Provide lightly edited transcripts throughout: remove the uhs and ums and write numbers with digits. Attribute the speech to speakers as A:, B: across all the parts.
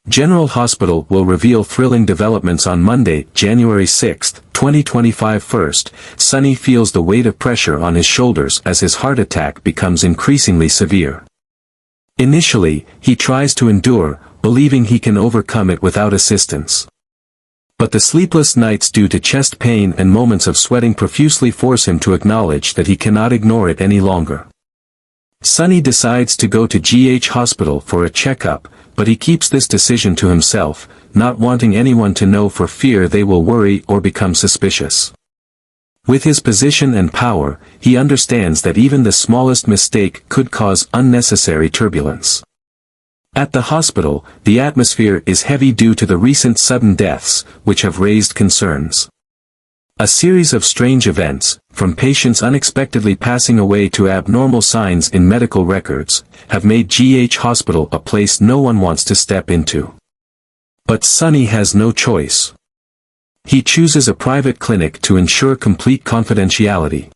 A: General Hospital will reveal thrilling developments on Monday, January 6, 2025. First, Sonny feels the weight of pressure on his shoulders as his heart attack becomes increasingly severe. Initially, he tries to endure, believing he can overcome it without assistance. But the sleepless nights due to chest pain and moments of sweating profusely force him to acknowledge that he cannot ignore it any longer. Sonny decides to go to GH Hospital for a checkup, but he keeps this decision to himself, not wanting anyone to know for fear they will worry or become suspicious. With his position and power, he understands that even the smallest mistake could cause unnecessary turbulence. At the hospital, the atmosphere is heavy due to the recent sudden deaths, which have raised concerns. A series of strange events, from patients unexpectedly passing away to abnormal signs in medical records, have made GH Hospital a place no one wants to step into. But Sonny has no choice. He chooses a private clinic to ensure complete confidentiality.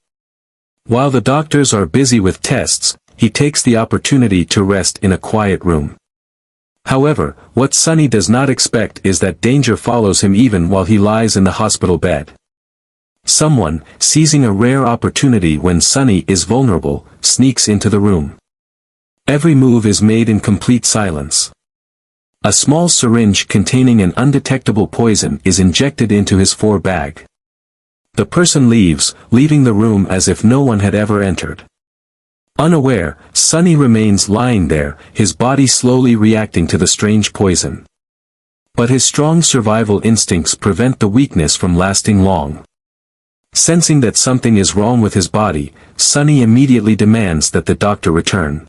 A: While the doctors are busy with tests, he takes the opportunity to rest in a quiet room. However, what Sonny does not expect is that danger follows him even while he lies in the hospital bed. Someone, seizing a rare opportunity when Sonny is vulnerable, sneaks into the room. Every move is made in complete silence. A small syringe containing an undetectable poison is injected into his bag. The person leaves, leaving the room as if no one had ever entered. Unaware, Sonny remains lying there, his body slowly reacting to the strange poison. But his strong survival instincts prevent the weakness from lasting long. Sensing that something is wrong with his body, Sonny immediately demands that the doctor return.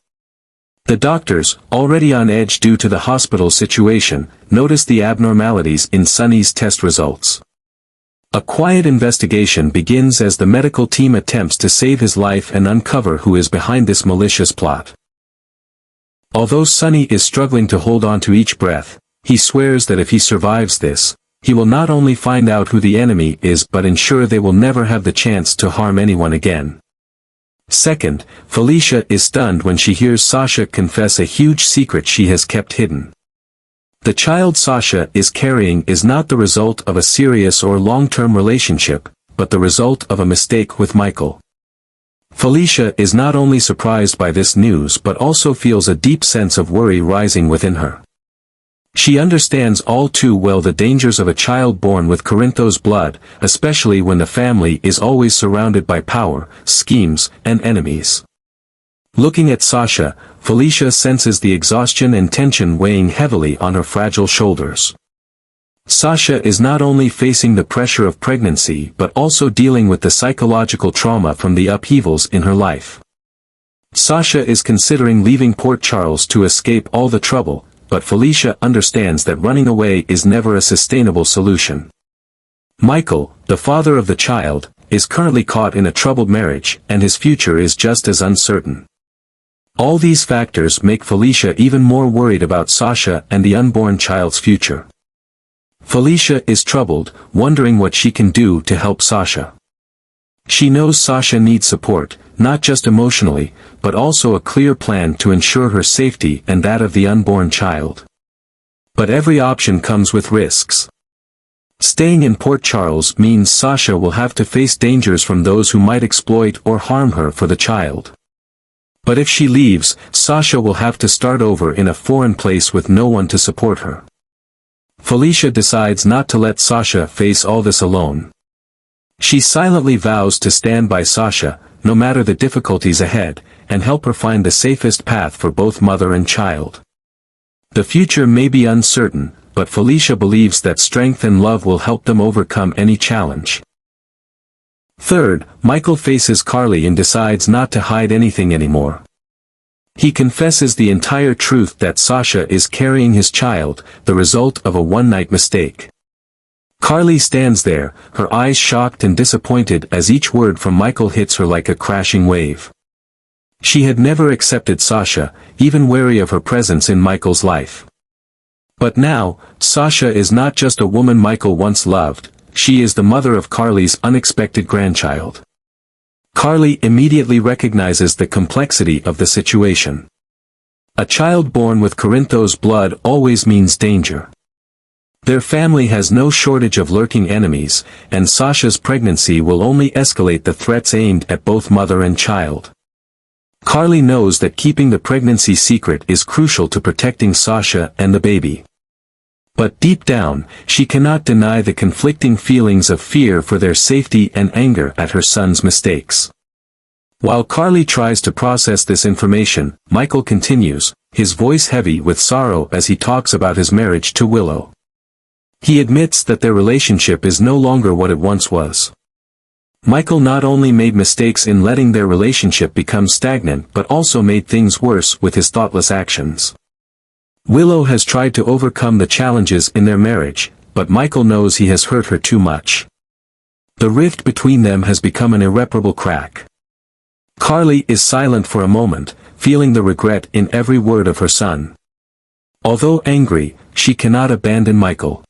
A: The doctors, already on edge due to the hospital situation, notice the abnormalities in Sonny's test results. A quiet investigation begins as the medical team attempts to save his life and uncover who is behind this malicious plot. Although Sonny is struggling to hold on to each breath, he swears that if he survives this, he will not only find out who the enemy is but ensure they will never have the chance to harm anyone again. Second, Felicia is stunned when she hears Sasha confess a huge secret she has kept hidden. The child Sasha is carrying is not the result of a serious or long-term relationship, but the result of a mistake with Michael. Felicia is not only surprised by this news but also feels a deep sense of worry rising within her. She understands all too well the dangers of a child born with Corinthos blood, especially when the family is always surrounded by power, schemes, and enemies. Looking at Sasha, Felicia senses the exhaustion and tension weighing heavily on her fragile shoulders. Sasha is not only facing the pressure of pregnancy but also dealing with the psychological trauma from the upheavals in her life. Sasha is considering leaving Port Charles to escape all the trouble, but Felicia understands that running away is never a sustainable solution. Michael, the father of the child, is currently caught in a troubled marriage, and his future is just as uncertain. All these factors make Felicia even more worried about Sasha and the unborn child's future. Felicia is troubled, wondering what she can do to help Sasha. She knows Sasha needs support, not just emotionally, but also a clear plan to ensure her safety and that of the unborn child. But every option comes with risks. Staying in Port Charles means Sasha will have to face dangers from those who might exploit or harm her for the child. But if she leaves, Sasha will have to start over in a foreign place with no one to support her. Felicia decides not to let Sasha face all this alone. She silently vows to stand by Sasha, no matter the difficulties ahead, and help her find the safest path for both mother and child. The future may be uncertain, but Felicia believes that strength and love will help them overcome any challenge. Third, Michael faces Carly and decides not to hide anything anymore. He confesses the entire truth that Sasha is carrying his child, the result of a one-night mistake. Carly stands there, her eyes shocked and disappointed as each word from Michael hits her like a crashing wave. She had never accepted Sasha, even wary of her presence in Michael's life. But now, Sasha is not just a woman Michael once loved, she is the mother of Carly's unexpected grandchild. Carly immediately recognizes the complexity of the situation. A child born with Corinthos blood always means danger. Their family has no shortage of lurking enemies, and Sasha's pregnancy will only escalate the threats aimed at both mother and child. Carly knows that keeping the pregnancy secret is crucial to protecting Sasha and the baby. But deep down, she cannot deny the conflicting feelings of fear for their safety and anger at her son's mistakes. While Carly tries to process this information, Michael continues, his voice heavy with sorrow as he talks about his marriage to Willow. He admits that their relationship is no longer what it once was. Michael not only made mistakes in letting their relationship become stagnant but also made things worse with his thoughtless actions. Willow has tried to overcome the challenges in their marriage, but Michael knows he has hurt her too much. The rift between them has become an irreparable crack. Carly is silent for a moment, feeling the regret in every word of her son. Although angry, she cannot abandon Michael.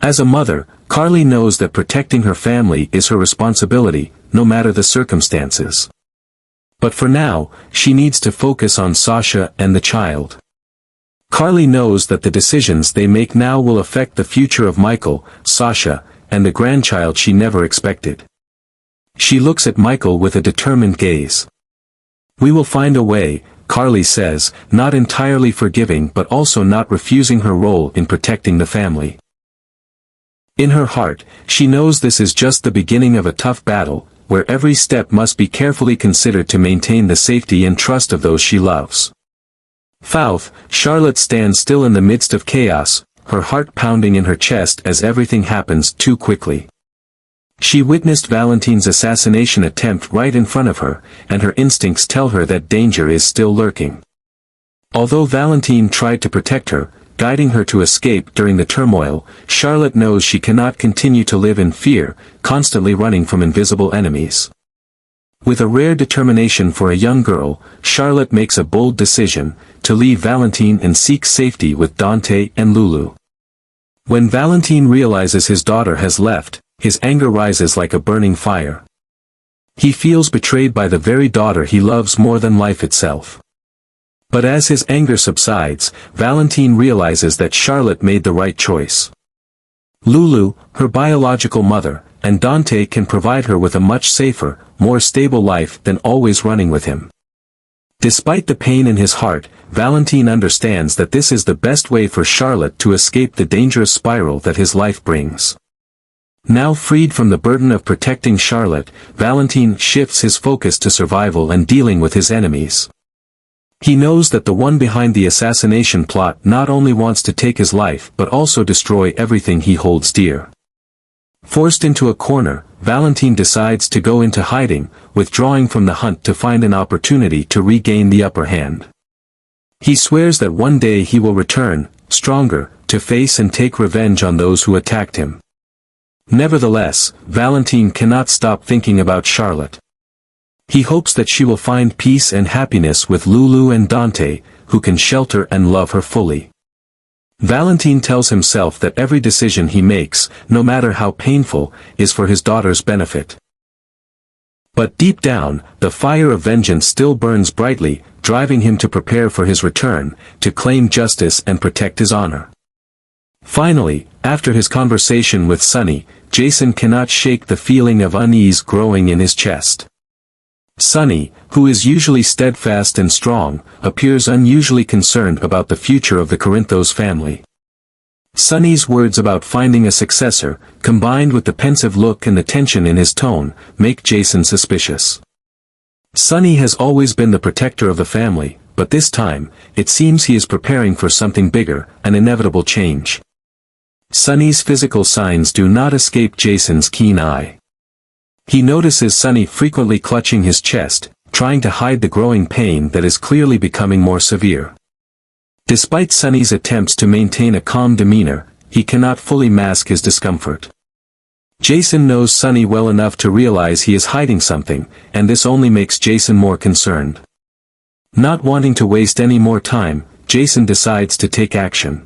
A: As a mother, Carly knows that protecting her family is her responsibility, no matter the circumstances. But for now, she needs to focus on Sasha and the child. Carly knows that the decisions they make now will affect the future of Michael, Sasha, and the grandchild she never expected. She looks at Michael with a determined gaze. "We will find a way," Carly says, not entirely forgiving but also not refusing her role in protecting the family. In her heart, she knows this is just the beginning of a tough battle, where every step must be carefully considered to maintain the safety and trust of those she loves. Fouth, Charlotte stands still in the midst of chaos, her heart pounding in her chest as everything happens too quickly. She witnessed Valentine's assassination attempt right in front of her, and her instincts tell her that danger is still lurking. Although Valentine tried to protect her, guiding her to escape during the turmoil, Charlotte knows she cannot continue to live in fear, constantly running from invisible enemies. With a rare determination for a young girl, Charlotte makes a bold decision, to leave Valentine and seek safety with Dante and Lulu. When Valentine realizes his daughter has left, his anger rises like a burning fire. He feels betrayed by the very daughter he loves more than life itself. But as his anger subsides, Valentine realizes that Charlotte made the right choice. Lulu, her biological mother, and Dante can provide her with a much safer, more stable life than always running with him. Despite the pain in his heart, Valentine understands that this is the best way for Charlotte to escape the dangerous spiral that his life brings. Now freed from the burden of protecting Charlotte, Valentine shifts his focus to survival and dealing with his enemies. He knows that the one behind the assassination plot not only wants to take his life but also destroy everything he holds dear. Forced into a corner, Valentine decides to go into hiding, withdrawing from the hunt to find an opportunity to regain the upper hand. He swears that one day he will return, stronger, to face and take revenge on those who attacked him. Nevertheless, Valentine cannot stop thinking about Charlotte. He hopes that she will find peace and happiness with Lulu and Dante, who can shelter and love her fully. Valentine tells himself that every decision he makes, no matter how painful, is for his daughter's benefit. But deep down, the fire of vengeance still burns brightly, driving him to prepare for his return, to claim justice and protect his honor. Finally, after his conversation with Sunny, Jason cannot shake the feeling of unease growing in his chest. Sunny, who is usually steadfast and strong, appears unusually concerned about the future of the Corinthos family. Sunny's words about finding a successor, combined with the pensive look and the tension in his tone, make Jason suspicious. Sunny has always been the protector of the family, but this time, it seems he is preparing for something bigger, an inevitable change. Sunny's physical signs do not escape Jason's keen eye. He notices Sunny frequently clutching his chest, trying to hide the growing pain that is clearly becoming more severe. Despite Sunny's attempts to maintain a calm demeanor, he cannot fully mask his discomfort. Jason knows Sunny well enough to realize he is hiding something, and this only makes Jason more concerned. Not wanting to waste any more time, Jason decides to take action.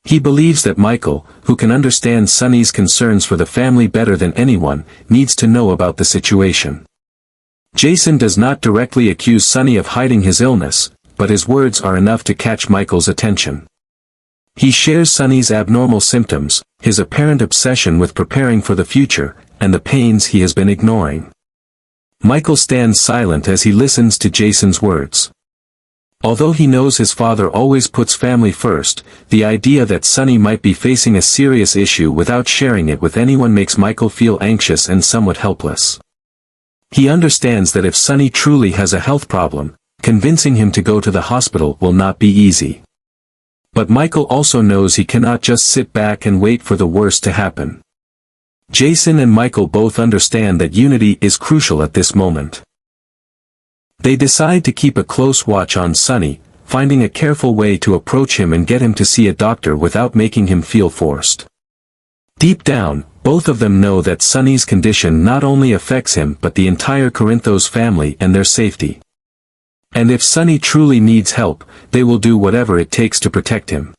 A: He believes that Michael, who can understand Sunny's concerns for the family better than anyone, needs to know about the situation. Jason does not directly accuse Sunny of hiding his illness, but his words are enough to catch Michael's attention. He shares Sonny's abnormal symptoms, his apparent obsession with preparing for the future, and the pains he has been ignoring. Michael stands silent as he listens to Jason's words. Although he knows his father always puts family first, the idea that Sonny might be facing a serious issue without sharing it with anyone makes Michael feel anxious and somewhat helpless. He understands that if Sonny truly has a health problem, convincing him to go to the hospital will not be easy. But Michael also knows he cannot just sit back and wait for the worst to happen. Jason and Michael both understand that unity is crucial at this moment. They decide to keep a close watch on Sonny, finding a careful way to approach him and get him to see a doctor without making him feel forced. Deep down, both of them know that Sonny's condition not only affects him but the entire Corinthos family and their safety. And if Sonny truly needs help, they will do whatever it takes to protect him.